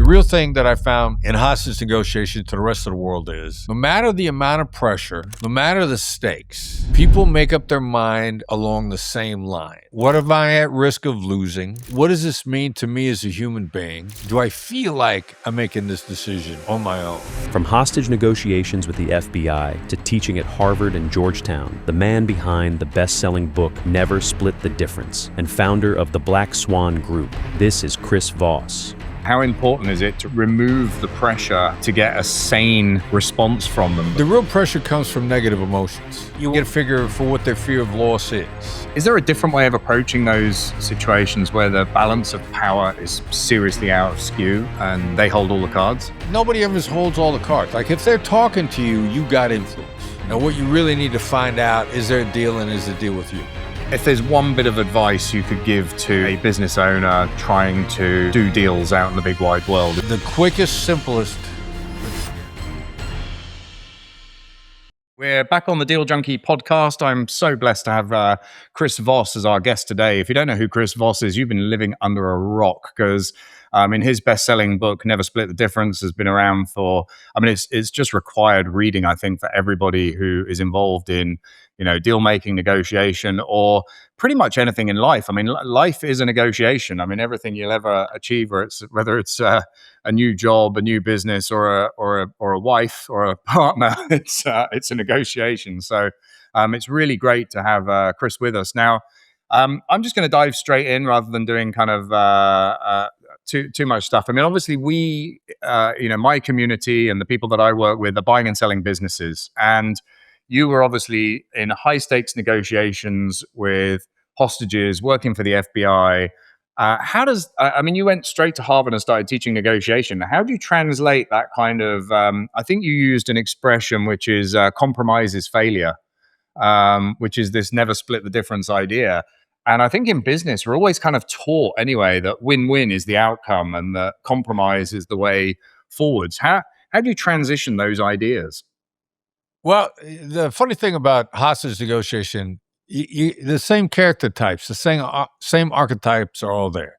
The real thing that I found in hostage negotiation to the rest of the world is no matter the amount of pressure, no matter the stakes, people make up their mind along the same line. What am I at risk of losing? What does this mean to me as a human being? Do I feel like I'm making this decision on my own? From hostage negotiations with the FBI to teaching at Harvard and Georgetown, the man behind the best-selling book Never Split the Difference and founder of the Black Swan Group, this is Chris Voss. How important is it to remove the pressure to get a sane response from them? The real pressure comes from negative emotions. You get a figure for what their fear of loss is. Is there a different way of approaching those situations where the balance of power is seriously out of skew and they hold all the cards? Nobody ever holds all the cards. Like if they're talking to you, you got influence. Now what you really need to find out, is there a deal and is the deal with you? If there's one bit of advice you could give to a business owner trying to do deals out in the big wide world. The quickest, simplest. We're back on the Deal Junkie podcast. I'm so blessed to have Chris Voss as our guest today. If you don't know who Chris Voss is, you've been living under a rock because in his best-selling book, Never Split the Difference, has been around for, it's just required reading, I think, for everybody who is involved in, deal-making, negotiation, or pretty much anything in life. Life is a negotiation. Everything you'll ever achieve, whether it's a new job, a new business, or a wife or a partner, it's a negotiation. So it's really great to have Chris with us. Now, I'm just going to dive straight in rather than doing kind of too much stuff. Obviously we, my community and the people that I work with are buying and selling businesses. And you were obviously in high stakes negotiations with hostages, working for the FBI. You went straight to Harvard and started teaching negotiation. How do you translate that kind of, I think you used an expression which is compromise is failure, which is this never split the difference idea. And I think in business, we're always kind of taught anyway that win-win is the outcome and that compromise is the way forwards. How do you transition those ideas? Well, the funny thing about hostage negotiation, the same character types, the same archetypes are all there.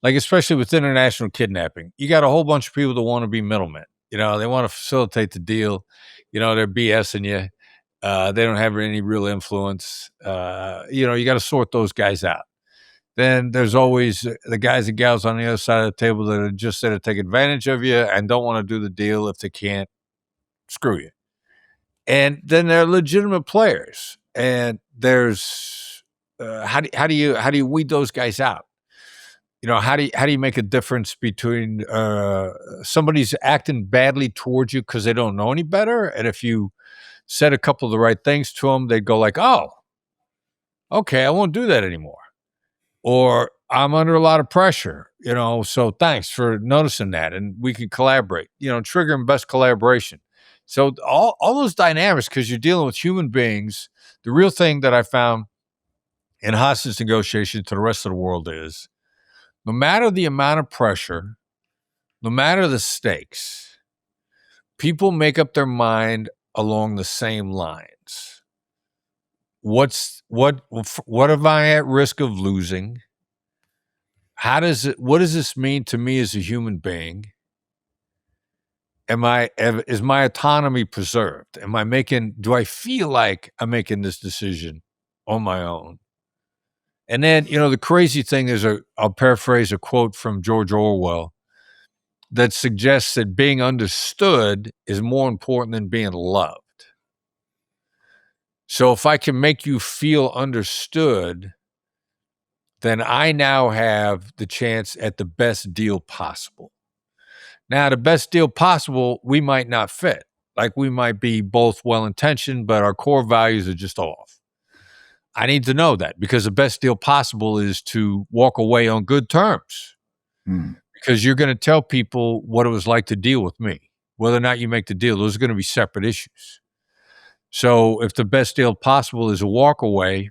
Like especially with international kidnapping, you got a whole bunch of people that want to be middlemen. They want to facilitate the deal. They're BSing you. They don't have any real influence. You got to sort those guys out. Then there's always the guys and gals on the other side of the table that are just there to take advantage of you and don't want to do the deal if they can't. Screw you. And then there are legitimate players. And there's how do you weed those guys out? How do you make a difference between somebody's acting badly towards you because they don't know any better, and if you said a couple of the right things to them, they'd go like, oh, okay, I won't do that anymore. Or I'm under a lot of pressure, so thanks for noticing that. And we can collaborate, triggering best collaboration. So all those dynamics, because you're dealing with human beings, the real thing that I found in hostage negotiation to the rest of the world is no matter the amount of pressure, no matter the stakes, people make up their mind along the same lines. What am I at risk of losing? What does this mean to me as a human being? Is my autonomy preserved? Do I feel like I'm making this decision on my own? And then, the crazy thing is, I'll paraphrase a quote from George Orwell that suggests that being understood is more important than being loved. So if I can make you feel understood, then I now have the chance at the best deal possible. Now, the best deal possible, we might not fit. Like we might be both well-intentioned, but our core values are just off. I need to know that because the best deal possible is to walk away on good terms. Because you're going to tell people what it was like to deal with me. Whether or not you make the deal, those are going to be separate issues. So if the best deal possible is a walk away,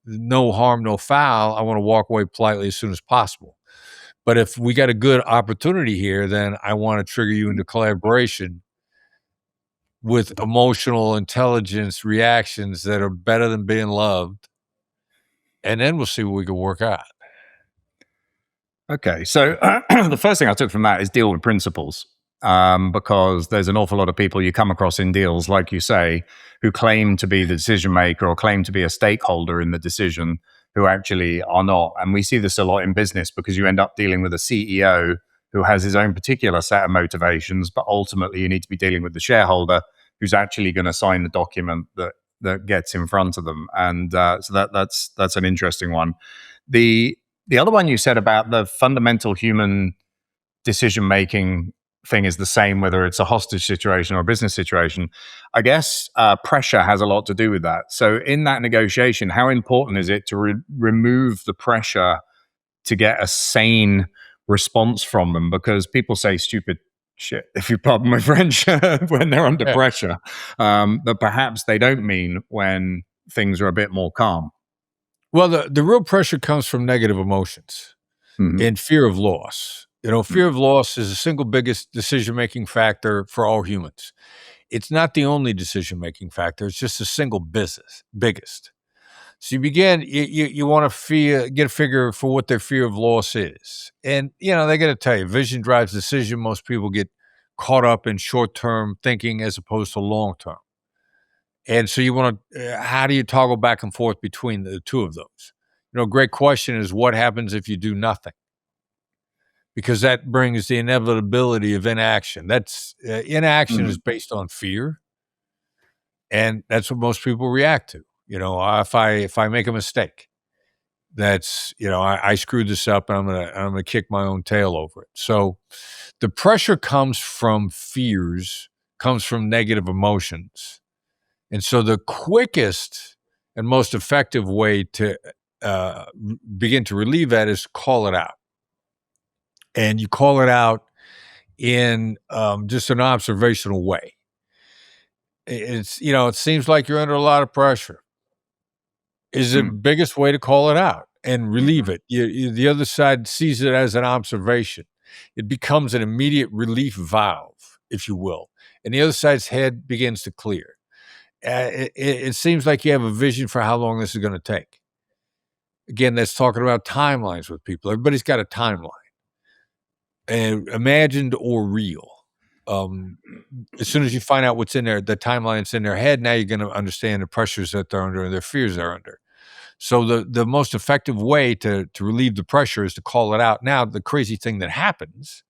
no harm, no foul, I want to walk away politely as soon as possible. But if we got a good opportunity here, then I want to trigger you into collaboration with emotional intelligence reactions that are better than being loved. And then we'll see what we can work out. Okay, so the first thing I took from that is deal with principles, because there's an awful lot of people you come across in deals, like you say, who claim to be the decision maker or claim to be a stakeholder in the decision, who actually are not. And we see this a lot in business because you end up dealing with a CEO who has his own particular set of motivations, but ultimately you need to be dealing with the shareholder who's actually going to sign the document that gets in front of them. And so that's an interesting one. The other one you said about the fundamental human decision making thing is the same, whether it's a hostage situation or a business situation. I guess pressure has a lot to do with that. So, in that negotiation, how important is it to remove the pressure to get a sane response from them? Because people say stupid shit, if you pardon my French, when they're under Yeah. pressure, that perhaps they don't mean when things are a bit more calm. Well, the real pressure comes from negative emotions Mhm. and fear of loss. Fear of loss is the single biggest decision-making factor for all humans. It's not the only decision-making factor. It's just the single biggest. So you want to get a figure for what their fear of loss is. And, they got to tell you, vision drives decision. Most people get caught up in short-term thinking as opposed to long-term. And so you want to, how do you toggle back and forth between the two of those? Great question is what happens if you do nothing? Because that brings the inevitability of inaction. Inaction is Mhm. based on fear, and that's what most people react to. If I make a mistake, that's I screwed this up, and I'm gonna kick my own tail over it. So the pressure comes from fears, comes from negative emotions, and so the quickest and most effective way to begin to relieve that is call it out, and you call it out in just an observational way. It seems like you're under a lot of pressure. Is the Mm. biggest way to call it out and relieve it. The other side sees it as an observation. It becomes an immediate relief valve, if you will, and the other side's head begins to clear. It seems like you have a vision for how long this is going to take. Again, that's talking about timelines with people. Everybody's got a timeline, and imagined or real. Um, as soon as you find out what's in there, the timeline's in their head, now you're going to understand the pressures that they're under and their fears they're under. So the most effective way to relieve the pressure is to call it out. Now, the crazy thing that happens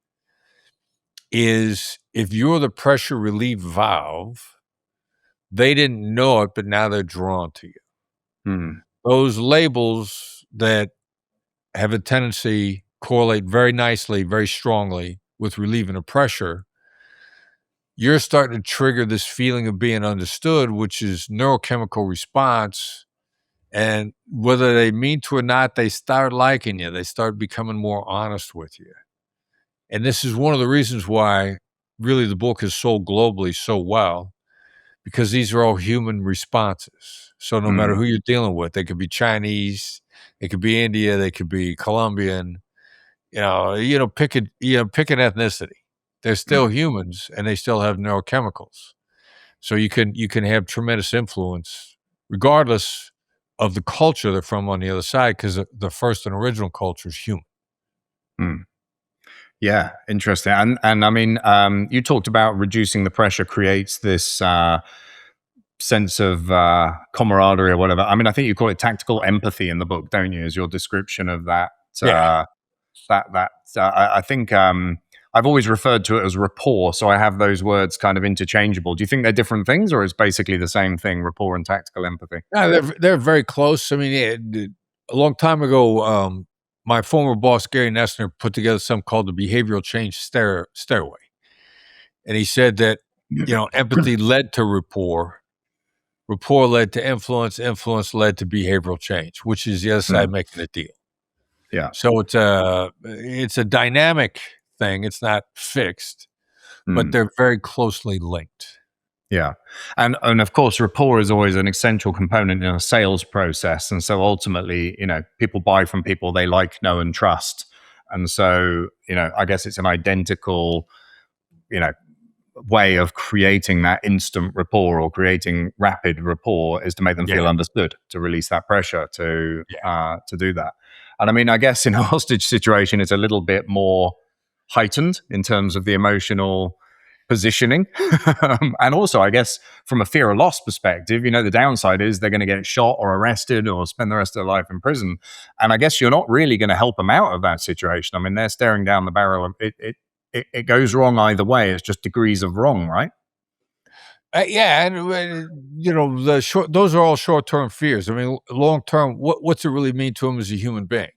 is if you're the pressure relief valve, they didn't know it, but now they're drawn to you. Mm. Those labels that have a tendency correlate very nicely, very strongly with relieving the pressure. You're starting to trigger this feeling of being understood, which is neurochemical response. And whether they mean to or not, they start liking you. They start becoming more honest with you. And this is one of the reasons why really the book is sold globally so well, because these are all human responses. So no matter Mm. who you're dealing with, they could be Chinese, they could be India, they could be Colombian, pick an ethnicity. They're still Mm. humans and they still have neurochemicals. So you can have tremendous influence regardless of the culture they're from on the other side, because the first and original culture is human. Mm. Yeah, interesting. And I mean, you talked about reducing the pressure creates this sense of camaraderie or whatever. I mean, I think you call it tactical empathy in the book, don't you? As your description of that. Yeah. I think I've always referred to it as rapport, so I have those words kind of interchangeable. Do you think they're different things, or is basically the same thing, rapport and tactical empathy? No, they're very close. I mean, a long time ago, my former boss, Gary Nessner, put together something called the Behavioral Change Stairway. And he said that, empathy led to rapport led to influence led to behavioral change, which is the other Mm. side making a deal. Yeah. So it's a dynamic thing. It's not fixed, but Mm. they're very closely linked. Yeah. And of course, rapport is always an essential component in a sales process. And so ultimately, people buy from people they like, know, and trust. And so, I guess it's an identical, you know, way of creating that instant rapport or creating rapid rapport is to make them feel Yeah, understood, to release that pressure to yeah. do that. And I mean, I guess in a hostage situation, it's a little bit more heightened in terms of the emotional positioning. And also, I guess, from a fear of loss perspective, the downside is they're going to get shot or arrested or spend the rest of their life in prison. And I guess you're not really going to help them out of that situation. I mean, they're staring down the barrel. It goes wrong either way. It's just degrees of wrong, right? Yeah, and those are all short-term fears. I mean, long-term, what's it really mean to him as a human being?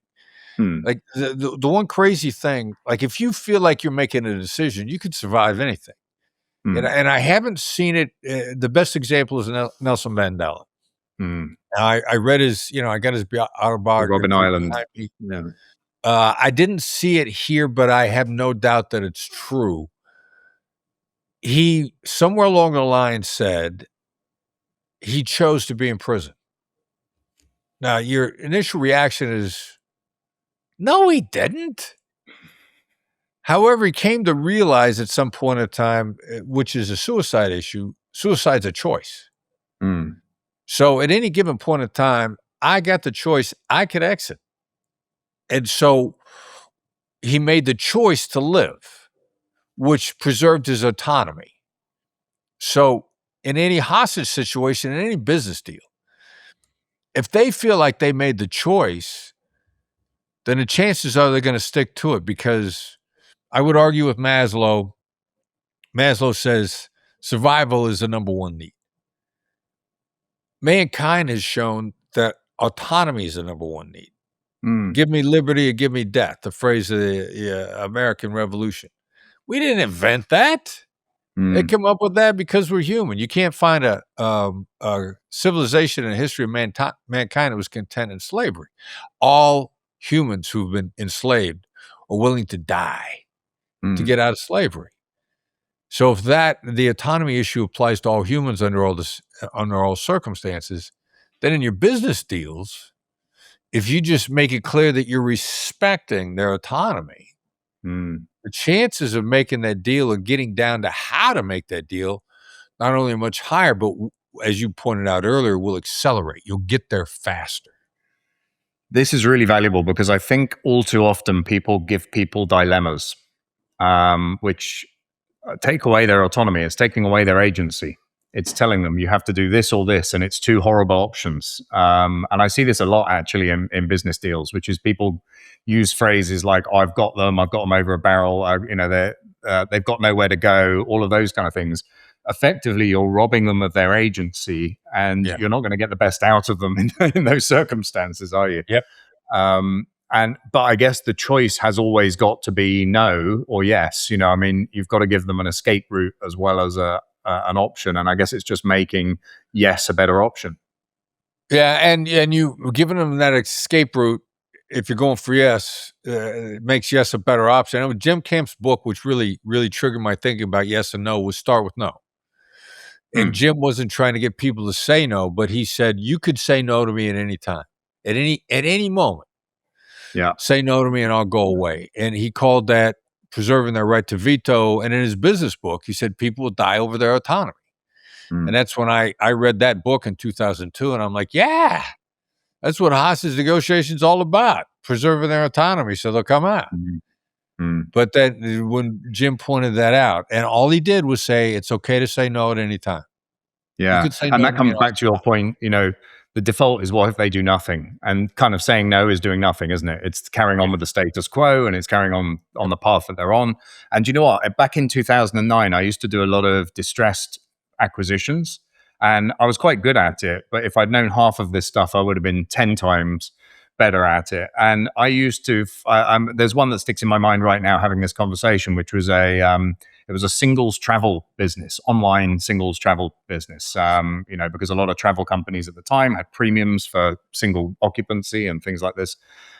Like the one crazy thing, like if you feel like you're making a decision, you could survive anything. And I haven't seen it. The best example is Nelson Mandela. I read his, I got his autobiography. Robin Island. Yeah. I didn't see it here, but I have no doubt that it's true. He, somewhere along the line, said he chose to be in prison. Now, your initial reaction is, no, he didn't. However, he came to realize at some point in time, which is a suicide issue, suicide's a choice. So at any given point in time, I got the choice, I could exit. And so he made the choice to live, which preserved his autonomy. So in any hostage situation, in any business deal, if they feel like they made the choice, then the chances are they're going to stick to it, because I would argue with Maslow. Maslow says survival is the number one need. Mankind has shown that autonomy is the number one need. Give me liberty or give me death, the phrase of the American Revolution. We didn't invent that. They came up with that because we're human. You can't find a civilization in the history of mankind that was content in slavery. All humans who've been enslaved are willing to die to get out of slavery. So if the autonomy issue applies to all humans under all circumstances, then in your business deals, if you just make it clear that you're respecting their autonomy, the chances of making that deal and getting down to how to make that deal not only are much higher, but as you pointed out earlier, will accelerate. You'll get there faster. This is really valuable because I think all too often people give people dilemmas, which take away their autonomy. It's taking away their agency. It's telling them you have to do this or this, and it's two horrible options. And I see this a lot actually in business deals, which is people use phrases like, oh, I've got them over a barrel, they've got nowhere to go, all of those kind of things. Effectively, you're robbing them of their agency, and you're not going to get the best out of them in those circumstances, are you? Yep. But I guess the choice has always got to be no or yes. You've got to give them an escape route as well as an option, and I guess it's just making yes a better option. Yeah, and you giving them that escape route. If you're going for yes, it makes yes a better option. I know Jim Camp's book, which really, really triggered my thinking about yes and no, was Start with No. And Jim wasn't trying to get people to say no, but he said, you could say no to me at any time, at any moment. Yeah. Say no to me and I'll go away. And he called that preserving their right to veto. And in his business book, he said people will die over their autonomy. And that's when I read that book in 2002. And I'm like, yeah, that's what hostage negotiation is all about, preserving their autonomy so they'll come out. But then when Jim pointed that out, and all he did was say, it's okay to say no at any time. Yeah. And that comes back to your point, the default is what if they do nothing? And kind of saying no is doing nothing, isn't it? It's carrying on with the status quo, and it's carrying on the path that they're on. And you know what? Back in 2009, I used to do a lot of distressed acquisitions, and I was quite good at it. But if I'd known half of this stuff, I would have been 10 times better at it. And I used to, there's one that sticks in my mind right now having this conversation, which was it was a singles travel business, online singles travel business, because a lot of travel companies at the time had premiums for single occupancy and things like this.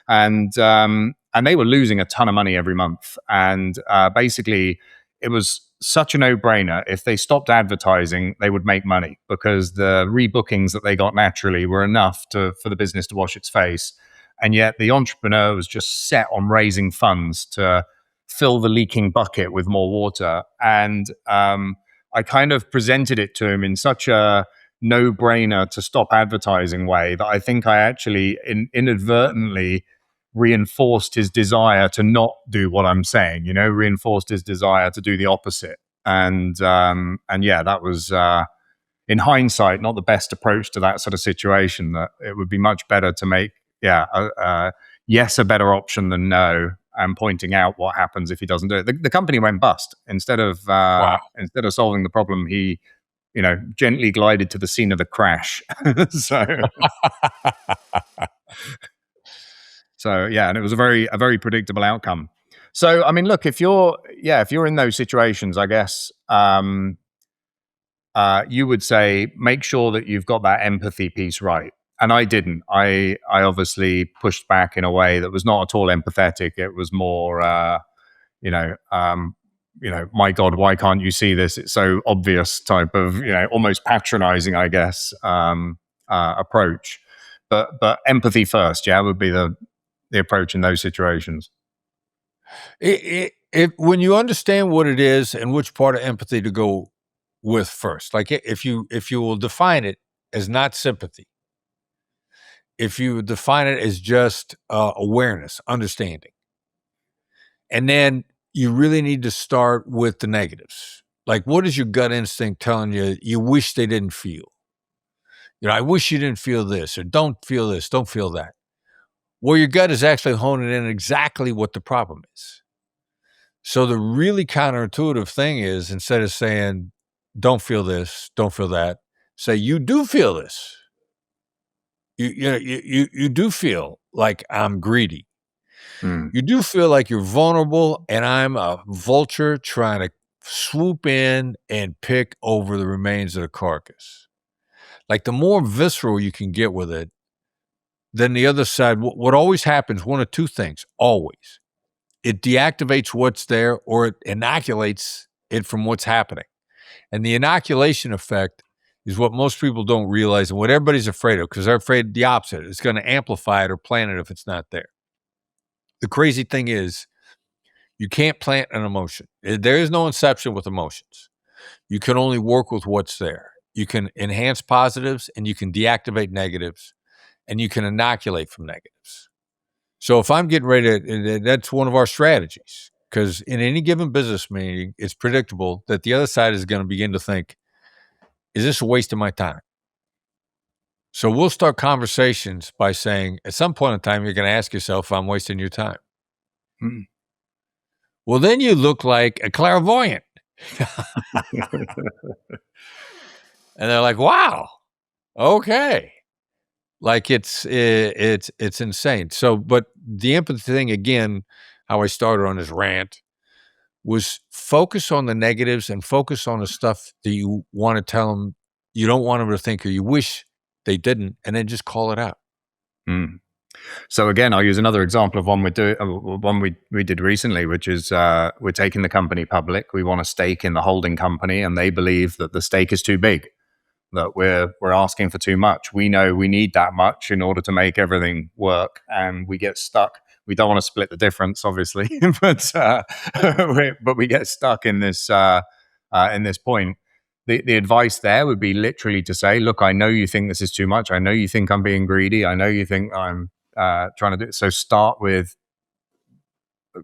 And they were losing a ton of money every month. And basically, it was such a no-brainer. If they stopped advertising, they would make money because the rebookings that they got naturally were enough for the business to wash its face. And yet the entrepreneur was just set on raising funds to fill the leaking bucket with more water. And I kind of presented it to him in such a no-brainer to stop advertising way that I think I actually inadvertently reinforced his desire to not do what I'm saying, reinforced his desire to do the opposite. And yeah, that was, in hindsight, not the best approach to that sort of situation. That it would be much better to make, yes, a better option than no, and pointing out what happens if he doesn't do it. The company went bust. Instead of solving the problem, he, gently glided to the scene of the crash. So yeah, and it was a very predictable outcome. So I mean, look, if you're in those situations, I guess you would say make sure that you've got that empathy piece right. And I didn't. I obviously pushed back in a way that was not at all empathetic. It was more, my God, why can't you see this? It's so obvious type of, almost patronizing, I guess, approach. But empathy first, would be the approach in those situations. When you understand what it is and which part of empathy to go with first, like if you will define it as not sympathy, if you define it as just awareness, understanding, and then you really need to start with the negatives. Like, what is your gut instinct telling you you wish they didn't feel? I wish you didn't feel this, or don't feel this, don't feel that. Well, your gut is actually honing in exactly what the problem is. So the really counterintuitive thing is, instead of saying, don't feel this, don't feel that, say, you do feel this. You do feel like I'm greedy. You do feel like you're vulnerable and I'm a vulture trying to swoop in and pick over the remains of the carcass. Like, the more visceral you can get with it, then the other side, what always happens, one of two things, always. It deactivates what's there, or it inoculates it from what's happening. And the inoculation effect is what most people don't realize and what everybody's afraid of, because they're afraid of the opposite. It's going to amplify it or plant it if it's not there. The crazy thing is, you can't plant an emotion. There is no inception with emotions. You can only work with what's there. You can enhance positives and you can deactivate negatives, and you can inoculate from negatives. So if I'm getting ready to, that's one of our strategies, because in any given business meeting, it's predictable that the other side is going to begin to think, is this a waste of my time? So we'll start conversations by saying, at some point in time, you're going to ask yourself if I'm wasting your time. Well, then you look like a clairvoyant. And they're like, wow, okay. Like, it's insane. So, but the empathy thing, again, how I started on this rant, was focus on the negatives and focus on the stuff that you want to tell them you don't want them to think, or you wish they didn't, and then just call it out. So again, I'll use another example of one we did recently, which is we're taking the company public. We want a stake in the holding company, and they believe that the stake is too big, that we're asking for too much. We know we need that much in order to make everything work, and we get stuck. We don't want to split the difference, obviously, but we get stuck in this point. The advice there would be literally to say, look, I know you think this is too much. I know you think I'm being greedy. I know you think I'm trying to do it. So start with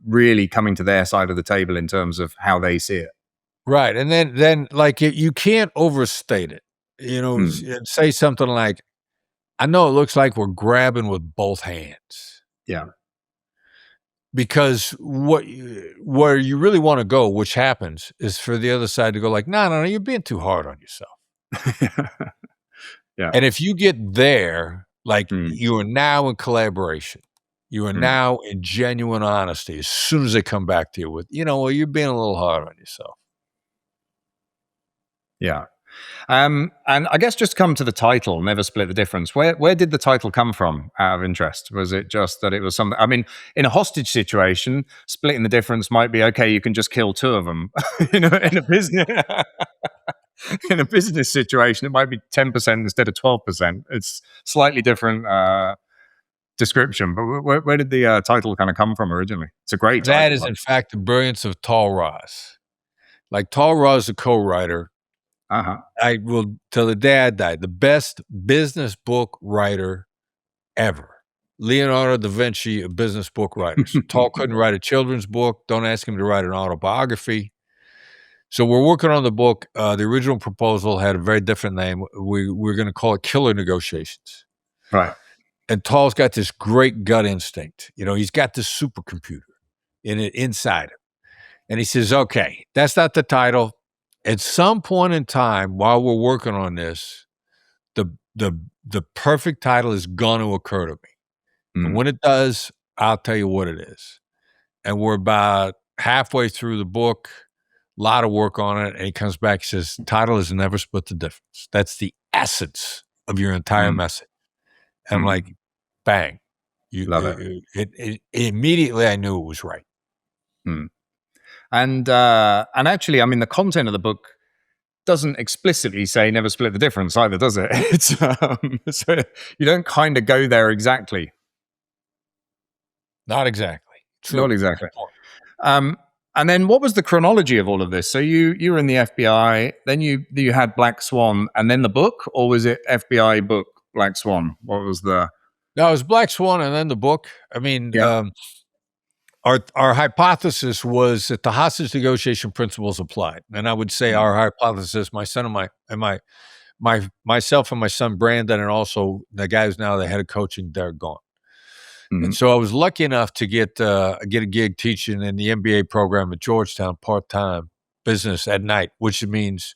really coming to their side of the table in terms of how they see it. Right. And then like, you can't overstate it. Say something like, I know it looks like we're grabbing with both hands. Yeah. Because where you really want to go, which happens, is for the other side to go like, no, you're being too hard on yourself. Yeah. And if you get there, like, you are now in collaboration. You are now in genuine honesty. As soon as they come back to you with, well, you're being a little hard on yourself. Yeah. And I guess just come to the title, Never Split the Difference. Where did the title come from, out of interest? Was it just that it was something? I mean, in a hostage situation, splitting the difference might be, okay, you can just kill two of them. In a business situation, it might be 10% instead of 12%. It's slightly different description. But where did the title kind of come from originally? It's a great title. That is, in fact, the brilliance of Tal Ross. Like, Tal Ross, the co-writer, I will, till the day I die, the best business book writer ever. Leonardo da Vinci of business book writers. Tall couldn't write a children's book. Don't ask him to write an autobiography. So we're working on the book. The original proposal had a very different name. We're going to call it Killer Negotiations. Right. And Tall's got this great gut instinct. He's got this supercomputer inside him. And he says, okay, that's not the title. At some point in time, while we're working on this, the perfect title is going to occur to me. And when it does, I'll tell you what it is. And we're about halfway through the book, a lot of work on it. And he comes back, he says, title is never split the difference. That's the essence of your entire message. And I'm like, bang. Love it. Immediately I knew it was right. And actually, I mean, the content of the book doesn't explicitly say never split the difference either, does it? It's so you don't kind of go there exactly. Not exactly. True. Not exactly. And then what was the chronology of all of this? So you were in the FBI, then you had Black Swan, and then the book, or was it FBI book, Black Swan? What was the... No, it was Black Swan and then the book. I mean, our hypothesis was that the hostage negotiation principles applied. And I would say our hypothesis, my son and myself and my son, Brandon, and also the guy who's now the head of coaching, Derek Gaunt. And so I was lucky enough to get a gig teaching in the MBA program at Georgetown, part-time business at night, which means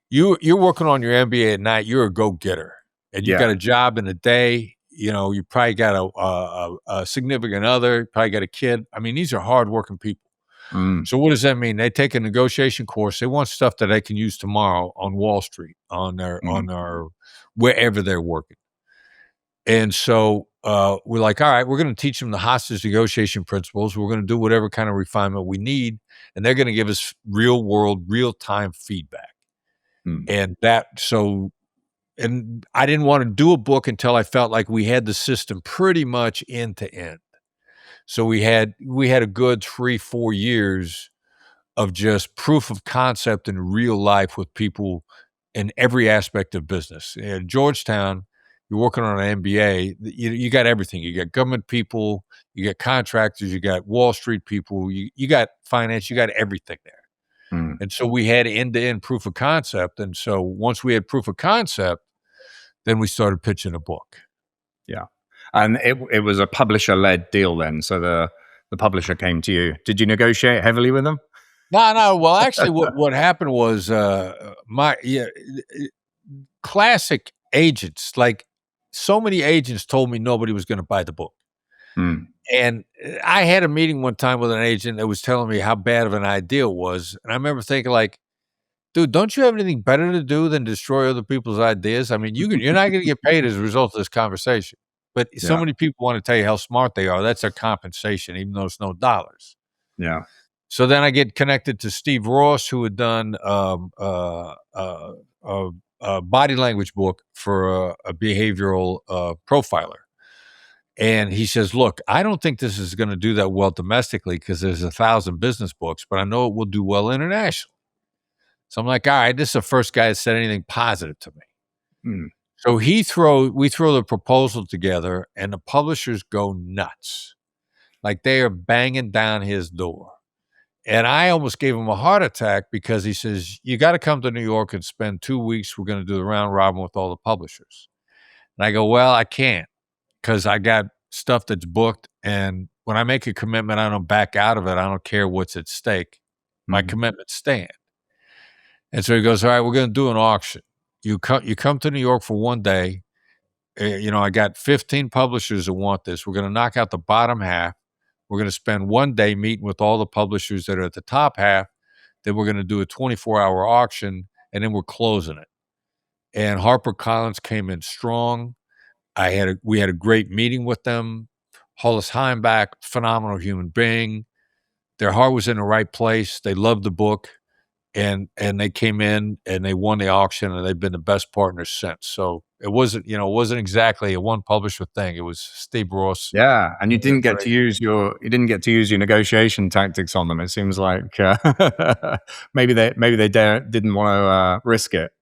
you're working on your MBA at night. You're a go-getter, and you've got a job in the day. You probably got a significant other, probably got a kid. I mean, these are hard-working people. So what does that mean? They take a negotiation course. They want stuff that they can use tomorrow on Wall Street, on their wherever they're working. And so we're like, all right, we're going to teach them the hostage negotiation principles. We're going to do whatever kind of refinement we need, and they're going to give us real-world, real-time feedback. And I didn't want to do a book until I felt like we had the system pretty much end to end. So we had a good 3-4 years of just proof of concept in real life with people in every aspect of business. At Georgetown, you're working on an MBA, you got everything. You got government people, you got contractors, you got Wall Street people, you got finance, you got everything there. And so we had end-to-end proof of concept. And so once we had proof of concept, then we started pitching a book. Yeah. And it was a publisher-led deal then. So the publisher came to you. Did you negotiate heavily with them? No. Well, actually, what happened was classic agents, like so many agents told me nobody was going to buy the book. And I had a meeting one time with an agent that was telling me how bad of an idea it was. And I remember thinking like, dude, don't you have anything better to do than destroy other people's ideas? I mean, you're not going to get paid as a result of this conversation. But so many people want to tell you how smart they are. That's their compensation, even though it's no dollars. Yeah. So then I get connected to Steve Voss, who had done a body language book for a behavioral profiler. And he says, look, I don't think this is going to do that well domestically because there's 1,000 business books, but I know it will do well internationally. So I'm like, all right, this is the first guy that said anything positive to me. So we throw the proposal together, and the publishers go nuts. Like they are banging down his door. And I almost gave him a heart attack because he says, you got to come to New York and spend 2 weeks. We're going to do the round robin with all the publishers. And I go, well, I can't because I got stuff that's booked. And when I make a commitment, I don't back out of it. I don't care what's at stake. My commitments stand. And so he goes, all right, we're going to do an auction. You come to New York for 1 day. I got 15 publishers that want this. We're going to knock out the bottom half. We're going to spend 1 day meeting with all the publishers that are at the top half. Then we're going to do a 24-hour auction, and then we're closing it. And HarperCollins came in strong. We had a great meeting with them. Hollis Heimbach, phenomenal human being. Their heart was in the right place. They loved the book. And they came in and they won the auction, and they've been the best partners since. So it wasn't exactly a one publisher thing. It was Steve Ross. Yeah, and you didn't get to use your negotiation tactics on them. It seems like maybe they didn't want to risk it.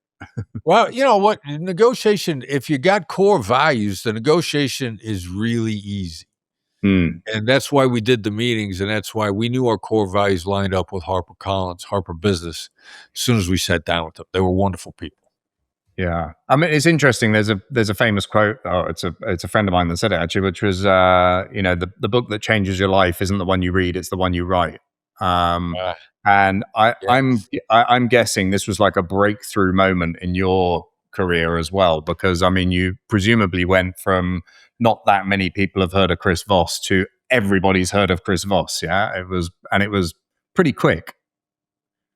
Well, you know what? Negotiation, if you got core values, the negotiation is really easy. Mm. And that's why we did the meetings, and that's why we knew our core values lined up with HarperCollins, Harper Business, as soon as we sat down with them. They were wonderful people. Yeah, I mean, it's interesting. There's a famous quote. Oh, it's a friend of mine that said it actually, which was, the book that changes your life isn't the one you read, it's the one you write. Um, Uh, and yes. I'm guessing this was like a breakthrough moment in your career as well, because I mean, you presumably went from not that many people have heard of Chris Voss to everybody's heard of Chris Voss. Yeah, it was pretty quick.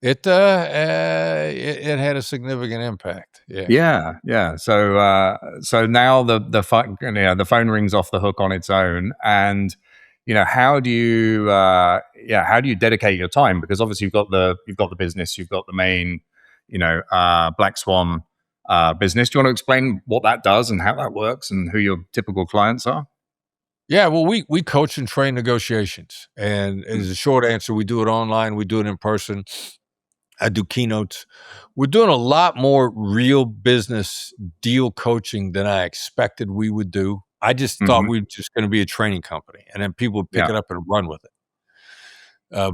It had a significant impact. Yeah. Yeah, yeah. So now the phone rings off the hook on its own, and how do you how do you dedicate your time? Because obviously you've got the business, you've got the main Black Swan business. Do you want to explain what that does and how that works and who your typical clients are? Yeah, well, we coach and train negotiations, and Mm. as a short answer, we do it online, we do it in person. I do keynotes. We're doing a lot more real business deal coaching than I expected we would do. I just thought Hmm. we were just going to be a training company, and then people would pick Yeah. it up and run with it.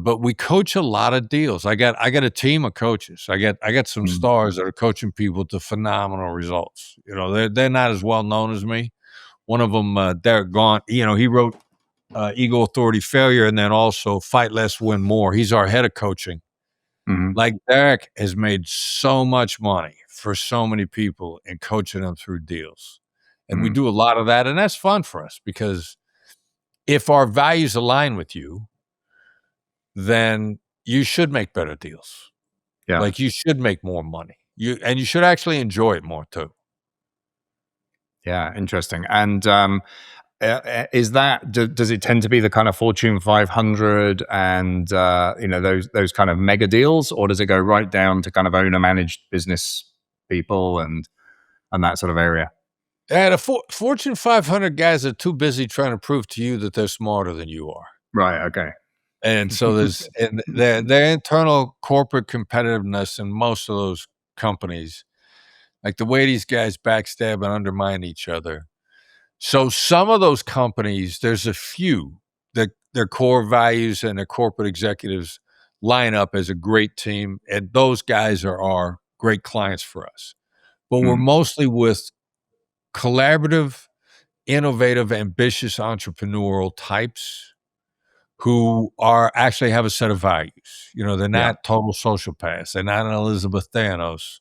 But we coach a lot of deals. I got a team of coaches. I got some Mm. stars that are coaching people to phenomenal results. They're not as well known as me. One of them, Derek Gaunt. He wrote Ego, Authority, Failure, and then also Fight Less, Win More. He's our head of coaching. Hmm. Like, Derek has made so much money for so many people in coaching them through deals. And we Hmm. do a lot of that. And that's fun for us because if our values align with you, then you should make better deals. Yeah. Like, you should make more money. You should actually enjoy it more too. Yeah. Interesting. And is that does it tend to be the kind of Fortune 500 and those kind of mega deals, or does it go right down to kind of owner managed business people and that sort of area? And Fortune 500 guys are too busy trying to prove to you that they're smarter than you are. Right. Okay. And so their internal corporate competitiveness in most of those companies, like the way these guys backstab and undermine each other. So some of those companies, there's a few that their core values and their corporate executives line up as a great team, and those guys are our great clients for us. But we're Mm. mostly with collaborative, innovative, ambitious entrepreneurial types who are actually have a set of values. They're Yeah. not total sociopaths. They're not an Elizabeth Thanos.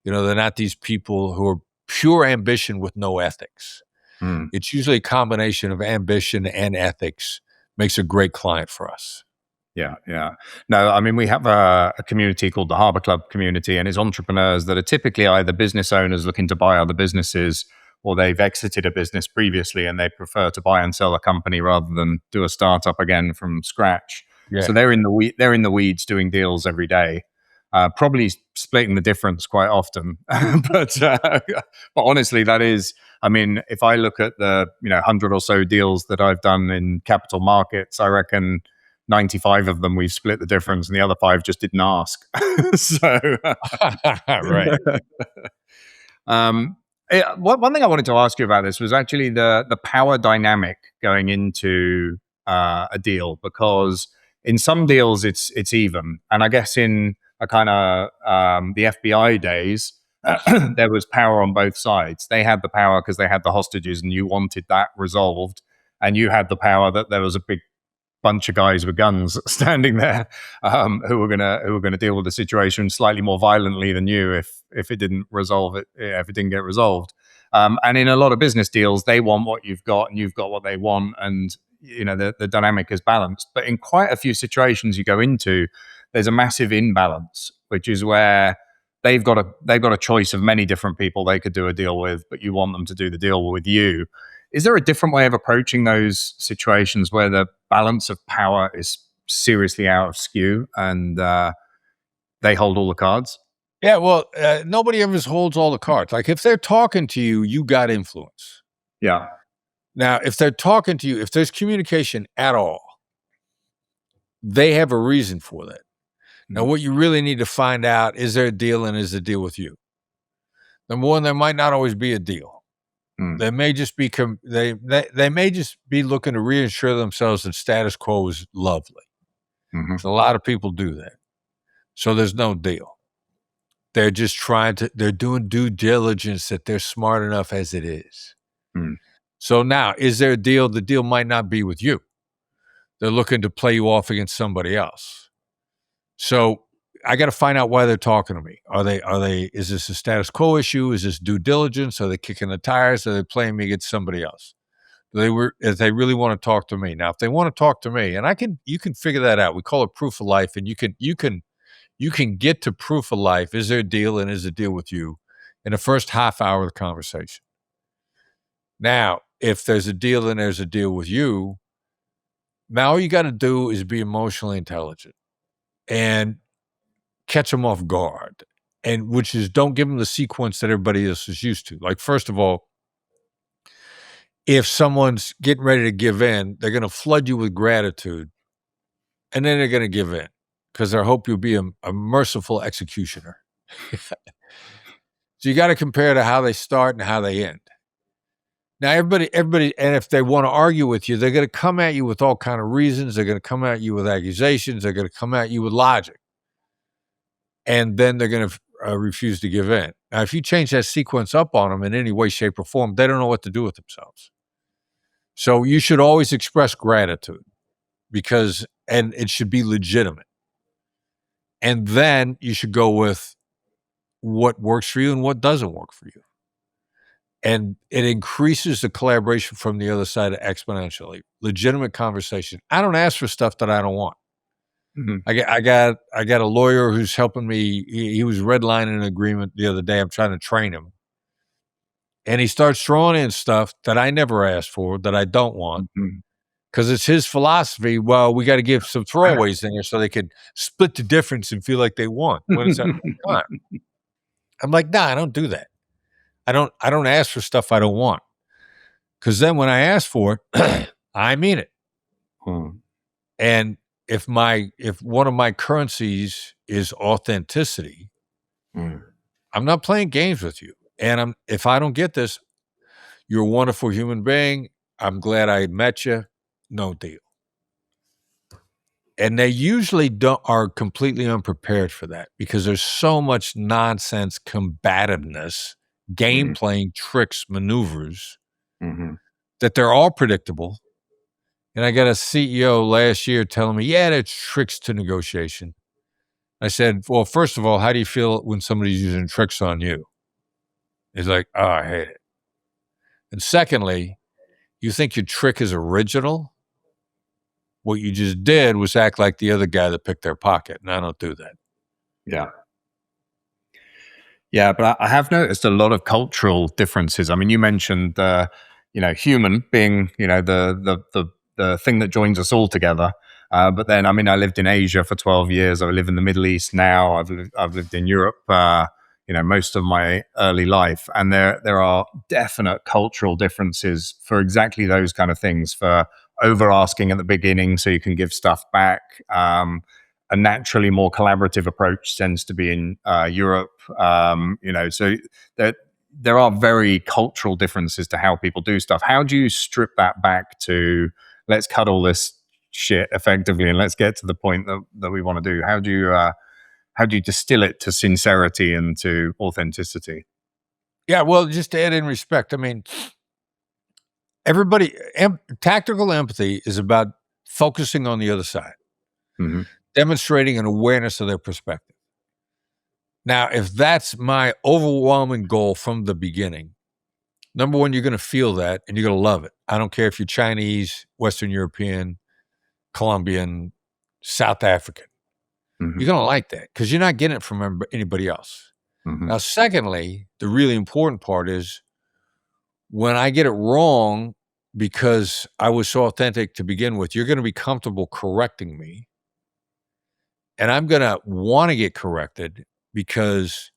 They're not these people who are pure ambition with no ethics. Mm. It's usually a combination of ambition and ethics makes a great client for us. Yeah, yeah. No, I mean, we have a community called the Harbor Club community, and it's entrepreneurs that are typically either business owners looking to buy other businesses, or they've exited a business previously and they prefer to buy and sell a company rather than do a startup again from scratch. So Yeah. they're in the weeds doing deals every day, probably splitting the difference quite often. But honestly, that is, I mean, if I look at the 100 or so deals that I've done in capital markets, I reckon 95 of them we've split the difference and the other five just didn't ask. So Right. um one thing I wanted to ask you about this was actually the power dynamic going into a deal, because in some deals it's even, and I guess in a kind of the FBI days there was power on both sides. They had the power because they had the hostages and you wanted that resolved, and you had the power that there was a big bunch of guys with guns standing there, who were gonna deal with the situation slightly more violently than you if it didn't resolve it, if it didn't get resolved. And in a lot of business deals, they want what you've got and you've got what they want, and the dynamic is balanced. But in quite a few situations you go into, there's a massive imbalance, which is where they've got a choice of many different people they could do a deal with, but you want them to do the deal with you. Is there a different way of approaching those situations where the balance of power is seriously out of skew and they hold all the cards? Yeah, well, nobody ever holds all the cards. Like, if they're talking to you, you got influence. Yeah. Now, if they're talking to you, if there's communication at all, they have a reason for that. Now, what you really need to find out, is there a deal and is the deal with you? Number one, there might not always be a deal. They may just be they may just be looking to reassure themselves that status quo is lovely. So a lot of people do that. So there's no deal. They're just they're doing due diligence that they're smart enough as it is. So now, is there a deal? The deal might not be with you. They're looking to play you off against somebody else. So I got to find out why they're talking to me. Is this a status quo issue? Is this due diligence? Are they kicking the tires? Are they playing me against somebody else? If they really want to talk to me. Now, if they want to talk to me, and you can figure that out. We call it proof of life, and you can get to proof of life. Is there a deal, and is a deal with you in the first half hour of the conversation? Now, if there's a deal and there's a deal with you, now all you got to do is be emotionally intelligent and catch them off guard, and which is don't give them the sequence that everybody else is used to. Like, first of all, if someone's getting ready to give in, they're going to flood you with gratitude, and then they're going to give in because they hope you'll be a merciful executioner. So you got to compare to how they start and how they end. Now, everybody, and if they want to argue with you, they're going to come at you with all kind of reasons. They're going to come at you with accusations. They're going to come at you with logic. And then they're going to refuse to give in. Now, if you change that sequence up on them in any way, shape, or form, they don't know what to do with themselves. So you should always express gratitude and it should be legitimate. And then you should go with what works for you and what doesn't work for you. And it increases the collaboration from the other side exponentially. Legitimate conversation. I don't ask for stuff that I don't want. I got a lawyer who's helping me. He was redlining an agreement the other day. I'm trying to train him. And he starts throwing in stuff that I never asked for, that I don't want. Because it's his philosophy. Well, we got to give some throwaways in there so they can split the difference and feel like they won. What is that? I'm like, nah, I don't do that. I don't ask for stuff I don't want. Because then when I ask for it, I mean it. And if one of my currencies is authenticity, I'm not playing games with you. And if I don't get this, you're a wonderful human being. I'm glad I met you. No deal. And they usually are completely unprepared for that because there's so much nonsense combativeness, game playing tricks, maneuvers that they're all predictable. And I got a CEO last year telling me, yeah, there's tricks to negotiation. I said, well, first of all, how do you feel when somebody's using tricks on you? He's like, oh, I hate it. And secondly, you think your trick is original? What you just did was act like the other guy that picked their pocket, and I don't do that. Yeah, but I have noticed a lot of cultural differences. I mean, you mentioned human being, the thing that joins us all together. But then, I mean, I lived in Asia for 12 years. I live in the Middle East now. I've lived in Europe, most of my early life. And there are definite cultural differences for exactly those kind of things, for over asking at the beginning so you can give stuff back. A naturally more collaborative approach tends to be in Europe, so that there are very cultural differences to how people do stuff. How do you strip that back to let's cut all this shit effectively and let's get to the point that we want to do? How do you distill it to sincerity and to authenticity? Yeah, well, just to add in respect, I mean, tactical empathy is about focusing on the other side, demonstrating an awareness of their perspective. Now, if that's my overwhelming goal from the beginning, number one, you're going to feel that and you're going to love it. I don't care if you're Chinese, Western European, Colombian, South African. You're going to like that because you're not getting it from anybody else. Now, secondly, the really important part is when I get it wrong because I was so authentic to begin with, you're going to be comfortable correcting me. And I'm going to want to get corrected because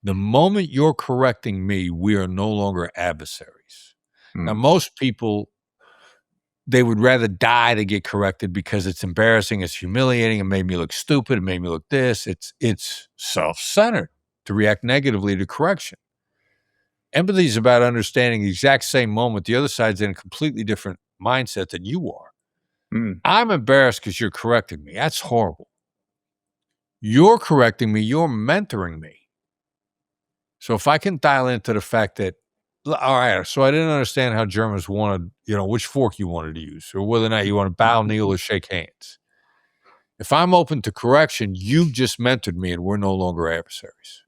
the moment you're correcting me, we are no longer adversaries. Now, most people, they would rather die to get corrected because it's embarrassing, it's humiliating, it made me look stupid, it made me look this. It's self-centered to react negatively to correction. Empathy is about understanding the exact same moment. The other side's in a completely different mindset than you are. I'm embarrassed because you're correcting me. That's horrible. You're correcting me. You're mentoring me. So if I can dial into the fact that, all right, so I didn't understand how Germans wanted, which fork you wanted to use, or whether or not you want to bow, kneel, or shake hands. If I'm open to correction, you've just mentored me and we're no longer adversaries.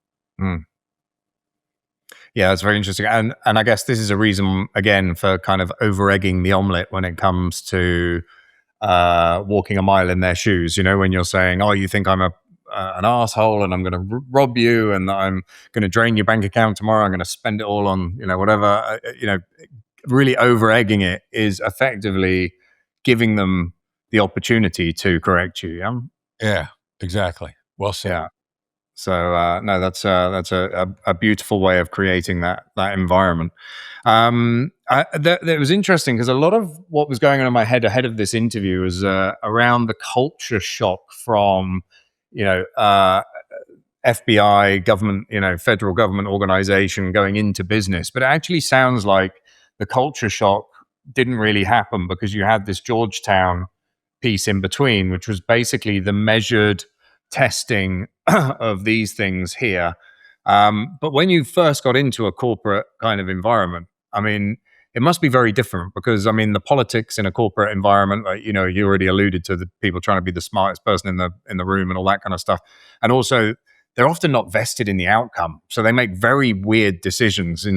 Yeah, that's very interesting. And I guess this is a reason, again, for kind of over-egging the omelet when it comes to walking a mile in their shoes. When you're saying, oh, you think I'm an asshole and I'm going to rob you and I'm going to drain your bank account tomorrow. I'm going to spend it all on, whatever, really over-egging it is effectively giving them the opportunity to correct you. Yeah. Yeah, exactly. Well said. Yeah. So no, that's a beautiful way of creating that environment. It was interesting because a lot of what was going on in my head ahead of this interview was around the culture shock from FBI, government, federal government organization going into business. But it actually sounds like the culture shock didn't really happen because you had this Georgetown piece in between, which was basically the measured testing of these things here. But when you first got into a corporate kind of environment, I mean, it must be very different because, I mean, the politics in a corporate environment, like, you already alluded to the people trying to be the smartest person in the room and all that kind of stuff. And also, they're often not vested in the outcome. So they make very weird decisions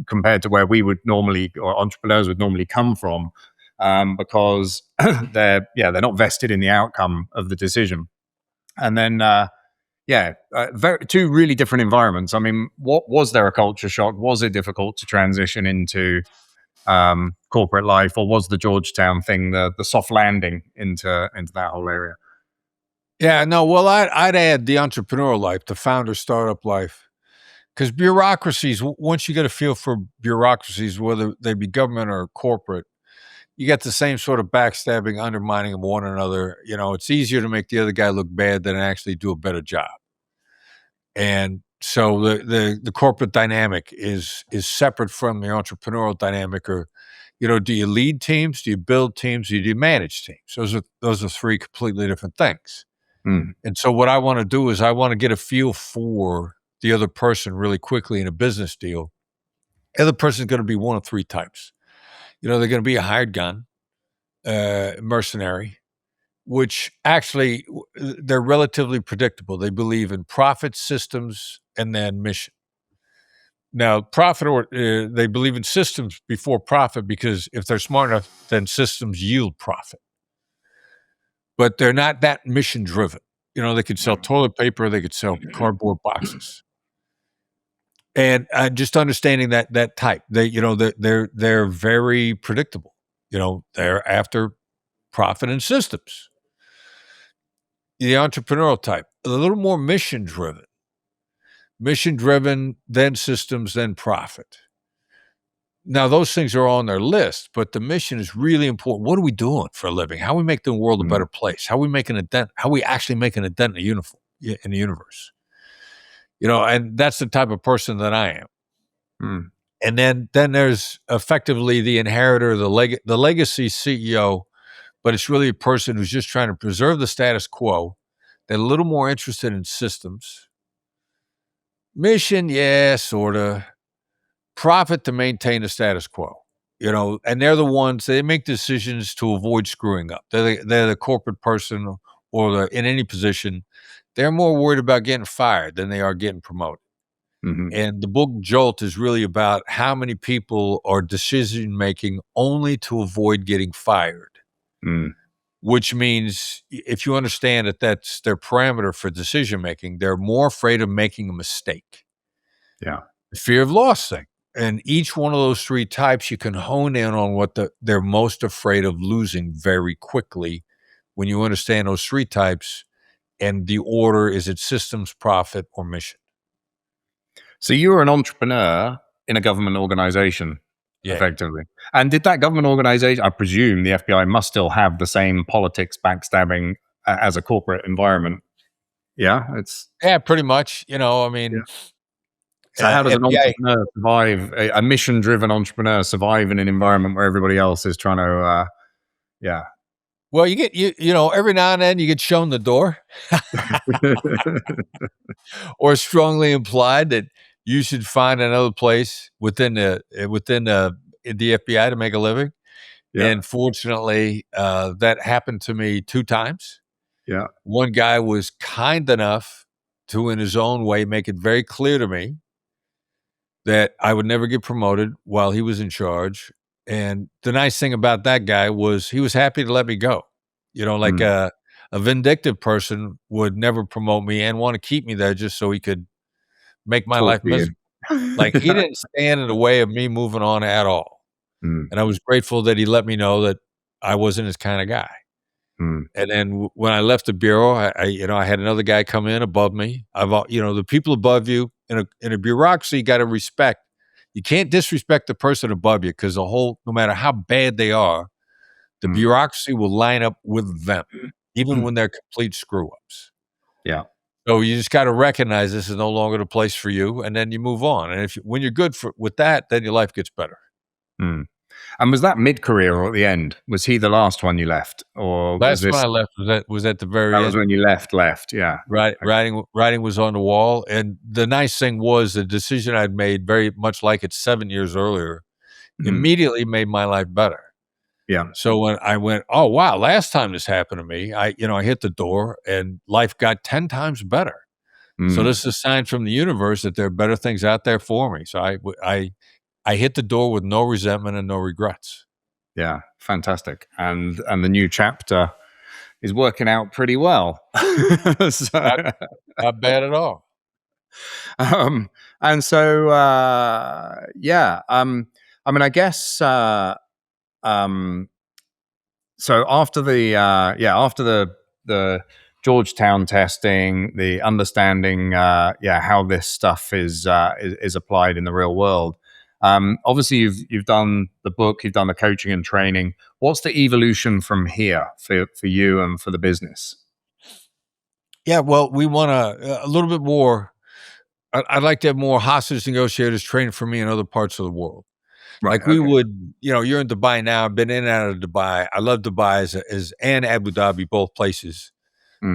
compared to where we would normally, or entrepreneurs would normally come from, because they're not vested in the outcome of the decision. And then, two really different environments. I mean, was there a culture shock? Was it difficult to transition into corporate life, or was the Georgetown thing the soft landing into that whole area? Yeah, no. Well, I'd add the entrepreneurial life, the founder startup life, because bureaucracies. Once you get a feel for bureaucracies, whether they be government or corporate, you get the same sort of backstabbing, undermining of one another. It's easier to make the other guy look bad than actually do a better job. And so the corporate dynamic is separate from the entrepreneurial dynamic. Or, do you lead teams? Do you build teams? Do you manage teams? Those are three completely different things. And so what I want to do is I want to get a feel for the other person really quickly in a business deal. The other person is going to be one of three types. They're going to be a hired gun, mercenary, which actually they're relatively predictable. They believe in profit, systems, and then mission. Now, they believe in systems before profit because if they're smart enough, then systems yield profit. But they're not that mission driven. They could sell toilet paper, they could sell cardboard boxes. And just understanding that type, they're very predictable. They're after profit and systems. The entrepreneurial type, a little more mission driven, then systems, then profit. Now, those things are on their list, but the mission is really important. What are we doing for a living? How we make the world a better place? How we making a dent? How we actually making a dent in the universe? And that's the type of person that I am. And then there's effectively the inheritor, the legacy CEO, but it's really a person who's just trying to preserve the status quo. They're a little more interested in systems. Mission, yeah, sort of. Profit to maintain the status quo, and they're the ones, they make decisions to avoid screwing up. They're the corporate person or in any position. They're more worried about getting fired than they are getting promoted. And the book Jolt is really about how many people are decision-making only to avoid getting fired, which means if you understand that that's their parameter for decision-making, they're more afraid of making a mistake. Yeah. The fear of loss thing. And each one of those three types, you can hone in on what they're most afraid of losing very quickly when you understand those three types. And the order is it systems, profit, or mission. So you were an entrepreneur in a government organization, effectively. And did that government organization, I presume the FBI must still have the same politics, backstabbing as a corporate environment. Yeah, pretty much. So how does an FBI. entrepreneur survive, a mission-driven entrepreneur survive in an environment where everybody else is trying to, yeah. Well, you get every now and then you get shown the door, or strongly implied that you should find another place within the FBI to make a living. Yeah. And fortunately, that happened to me 2 times. Yeah. One guy was kind enough to, in his own way, make it very clear to me that I would never get promoted while he was in charge. And the nice thing about that guy was he was happy to let me go. Like a vindictive person would never promote me and want to keep me there just so he could make my life Talk to you. miserable. Like, he didn't stand in the way of me moving on at all. Mm, And I was grateful that he let me know that I wasn't his kind of guy. mm, And then when I left the bureau, I had another guy come in above me. The people above you in a bureaucracy, you got to respect. You can't disrespect the person above you, because no matter how bad they are, the bureaucracy will line up with them, even when they're complete screw ups. yeah. So you just got to recognize this is no longer the place for you, and then you move on. And when you're good with that, then your life gets better. Mm. And was that mid-career or at the end? Was he the last one you left, or Last one I left was at the very that end. was when you left? Yeah. Right, writing was on the wall, and the nice thing was the decision I'd made, very much like it 7 years earlier, immediately made my life better. Yeah. So when I went, oh wow, last time this happened to me, I hit the door and life got 10 times better. So this is a sign from the universe that there are better things out there for me. So I hit the door with no resentment and no regrets. Yeah, fantastic. And the new chapter is working out pretty well. So, Not bad at all. and so yeah, I mean, I guess so after the Georgetown testing, the understanding how this stuff is applied in the real world. Obviously, you've done the book, you've done the coaching and training. What's the evolution from here for you and for the business? Yeah, well, we want a little bit more. I'd like to have more hostage negotiators trained for me in other parts of the world. Right, Like we would, you're in Dubai now. I've been in and out of Dubai. I love Dubai and Abu Dhabi, both places,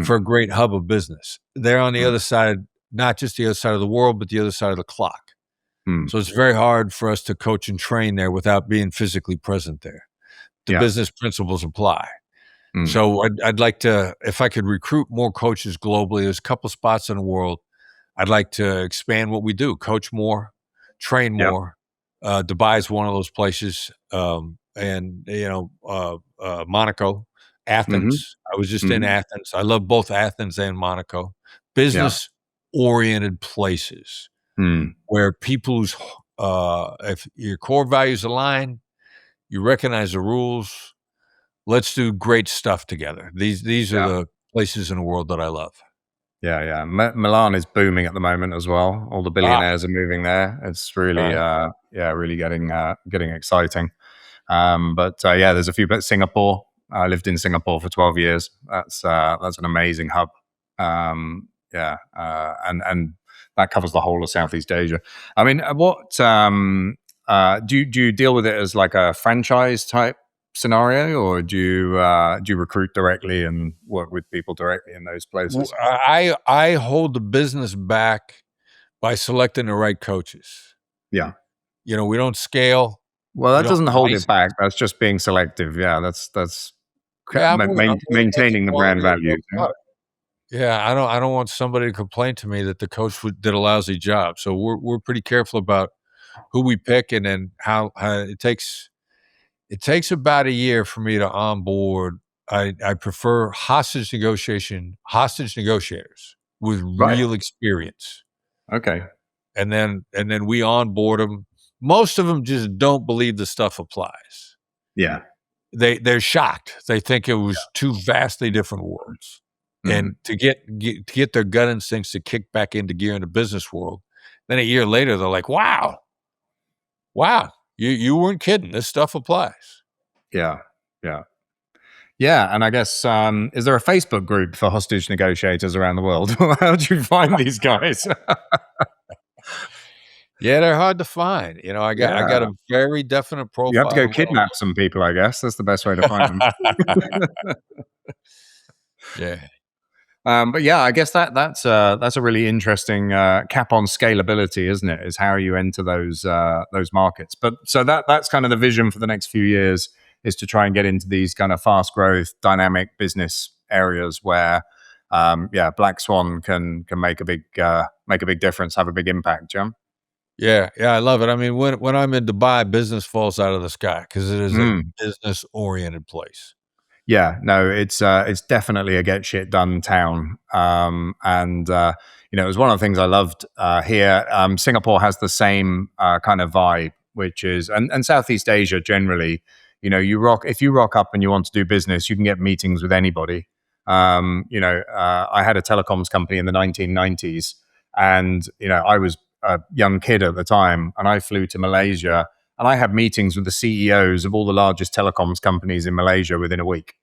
for a great hub of business. They're on the other side, not just the other side of the world, but the other side of the clock. So it's very hard for us to coach and train there without being physically present there. The business principles apply. So I'd like to, if I could recruit more coaches globally, there's a couple spots in the world. I'd like to expand what we do, coach more, train more. Dubai is one of those places. And, Monaco, Athens. I was just in Athens. I love both Athens and Monaco. Business-oriented places where people's, if your core values align, you recognize the rules, let's do great stuff together. These are the places in the world that I love. Yeah. Milan is booming at the moment as well. All the billionaires are moving there. It's really, really getting exciting. But there's a few. But Singapore, I lived in Singapore for 12 years. That's an amazing hub. And that covers the whole of Southeast Asia. I mean, what do you deal with it as like a franchise type scenario, or do you recruit directly and work with people directly in those places? I hold the business back by selecting the right coaches. Yeah. We don't scale. Well, that doesn't hold it back. That's just being selective. Yeah, that's maintaining the brand value. Yeah, I don't want somebody to complain to me that the coach did a lousy job. So we're pretty careful about who we pick, and then how it takes about a year for me to onboard. I prefer hostage negotiators with real experience. Okay. And then we onboard them. Most of them just don't believe the stuff applies. Yeah. They're shocked. They think it was two vastly different worlds. And to get their gut instincts to kick back into gear in the business world, then a year later they're like, wow, you weren't kidding. This stuff applies. Yeah. And I guess is there a Facebook group for hostage negotiators around the world? How do you find these guys? Yeah, they're hard to find. I got Yeah. a very definite You have to profile go of what kidnap some people, I guess. That's the best way to find them. Yeah. But yeah, I guess that's a really interesting cap on scalability, isn't it? Is how you enter those markets. But so that's kind of the vision for the next few years, is to try and get into these kind of fast growth, dynamic business areas where, yeah, Black Swan can make a big difference, have a big impact. Jim. Yeah, yeah, I love it. I mean, when I'm in Dubai, business falls out of the sky because it is a Mm. business-oriented place. Yeah, no, it's definitely a get shit done town. And it was one of the things I loved here. Singapore has the same kind of vibe, which is, and Southeast Asia generally. If you rock up and you want to do business, you can get meetings with anybody. I had a telecoms company in the 1990s, and I was a young kid at the time, and I flew to Malaysia. And I had meetings with the CEOs of all the largest telecoms companies in Malaysia within a week.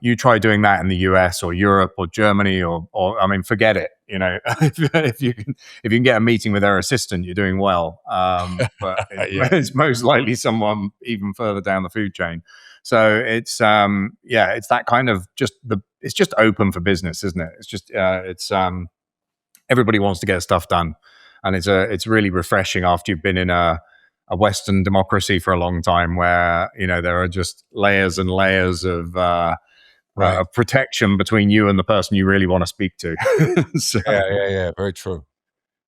You try doing that in the US or Europe or Germany or I mean, forget it. If you can get a meeting with their assistant, you're doing well. But Yeah, it's most likely someone even further down the food chain. So it's that kind of it's just open for business, isn't it? It's just everybody wants to get stuff done, and it's really refreshing after you've been in a Western democracy for a long time, where there are just layers and layers right. of protection between you and the person you really want to speak to. So, Yeah, yeah, yeah, very true.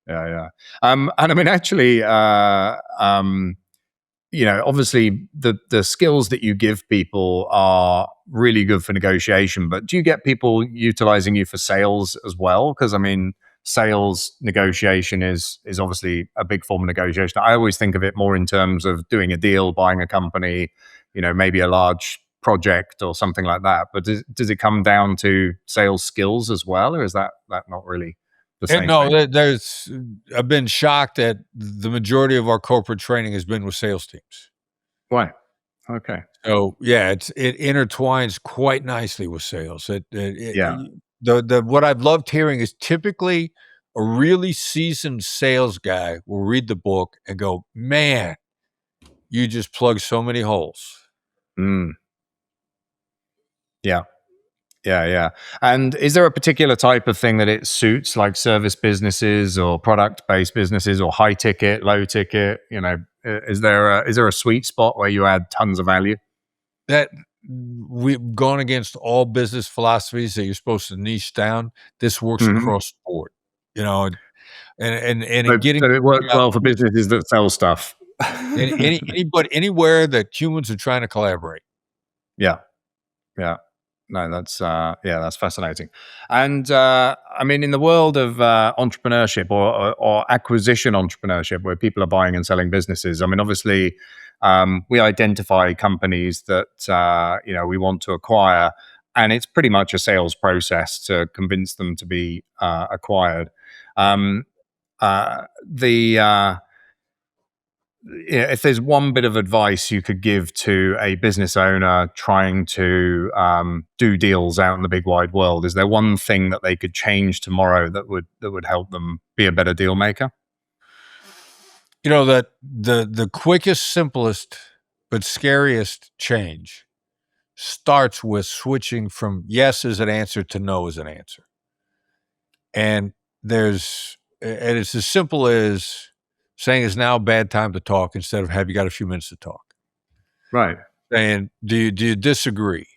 yeah. And I mean, actually, obviously the skills that you give people are really good for negotiation, but do you get people utilizing you for sales as well? Because I mean, sales negotiation is obviously a big form of negotiation. I always think of it more in terms of doing a deal, buying a company, maybe a large project or something like that. But does it come down to sales skills as well, or is that not really the And same no, thing? I've been shocked that the majority of our corporate training has been with sales teams. Why? Okay. So, yeah, it intertwines quite nicely with sales. Yeah. The what I've loved hearing is typically a really seasoned sales guy will read the book and go, "Man, you just plug so many holes." Mm. Yeah. Yeah. And is there a particular type of thing that it suits, like service businesses or product-based businesses or high ticket, low ticket? Is there a sweet spot where you add tons of value? That we've gone against all business philosophies that you're supposed to niche down. This works Hmm. across the board, you know, and So, in getting so it works out well for businesses that sell stuff. anybody anywhere that humans are trying to collaborate. Yeah. Yeah. No, that's fascinating. And I mean, in the world of entrepreneurship or acquisition entrepreneurship, where people are buying and selling businesses, I mean, obviously, we identify companies that we want to acquire, and it's pretty much a sales process to convince them to be acquired. Um, the Yeah, if there's one bit of advice you could give to a business owner trying to do deals out in the big wide world, is there one thing that they could change tomorrow that would help them be a better deal maker? That the quickest, simplest, but scariest change starts with switching from yes as an answer to no as an answer. And and it's as simple as saying it's now a bad time to talk instead of have you got a few minutes to talk. Right. Saying, do you disagree?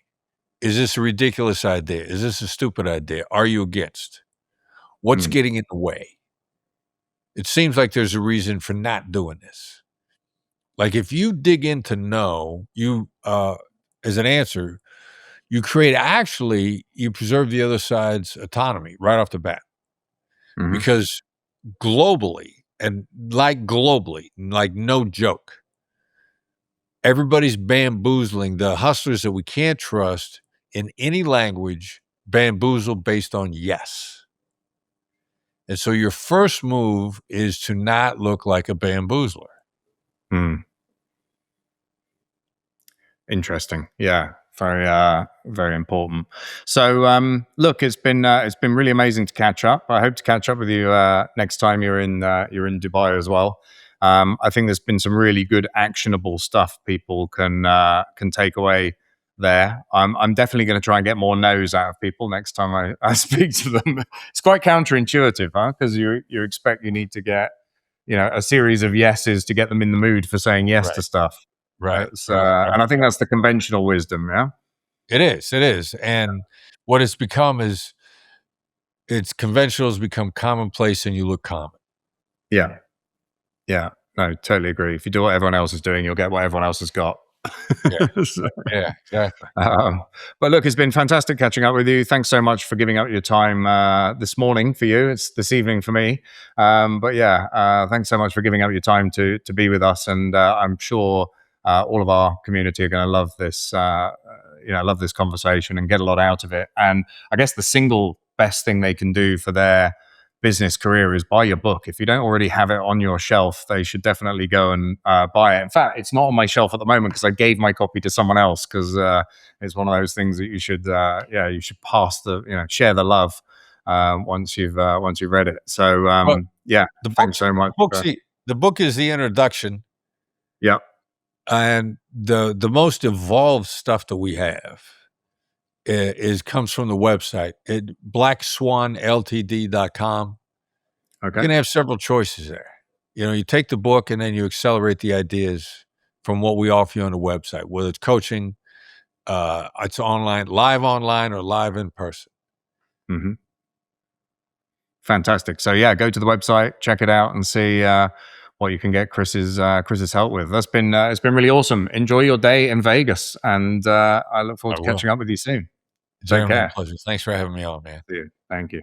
Is this a ridiculous idea? Is this a stupid idea? Are you against? What's Mm. getting in the way? It seems like there's a reason for not doing this. Like if you dig into no, you as an answer, you preserve the other side's autonomy right off the bat. Hmm. Because globally, like no joke, everybody's bamboozling the hustlers that we can't trust in any language, bamboozle based on yes. And so your first move is to not look like a bamboozler. Mm. Interesting. Yeah. very important. So, look, it's been really amazing to catch up. I hope to catch up with you next time you're in Dubai as well. I think there's been some really good actionable stuff people can take away there. I'm definitely going to try and get more no's out of people next time I speak to them. It's quite counterintuitive, huh? Because you expect you need to get a series of yeses to get them in the mood for saying yes to stuff. Right. And I think that's the conventional wisdom. Yeah, It is. And what it's become is it's conventional has become commonplace and you look common. Yeah. No, totally agree. If you do what everyone else is doing, you'll get what everyone else has got. Yeah. Yeah, exactly. But look, it's been fantastic catching up with you. Thanks so much for giving up your time this morning for you. It's this evening for me. But yeah, thanks so much for giving up your time to be with us. And I'm sure all of our community are going to love this, love this conversation and get a lot out of it. And I guess the single best thing they can do for their business career is buy your book. If you don't already have it on your shelf, they should definitely go and buy it. In fact, it's not on my shelf at the moment because I gave my copy to someone else, because it's one of those things that you should pass share the love once you've read it. So thanks so much. The book is the introduction. Yeah. And the most evolved stuff that we have comes from the website at blackswanltd.com. Okay. You can have several choices there. You take the book and then you accelerate the ideas from what we offer you on the website, whether it's coaching, it's live online or live in person. Mm-hmm. Fantastic. So yeah, go to the website, check it out, and see what you can get Chris's help with. It's been really awesome. Enjoy your day in Vegas, and I look forward to catching up with you soon. Take care. Pleasure. Thanks for having me on, man. See you. Thank you.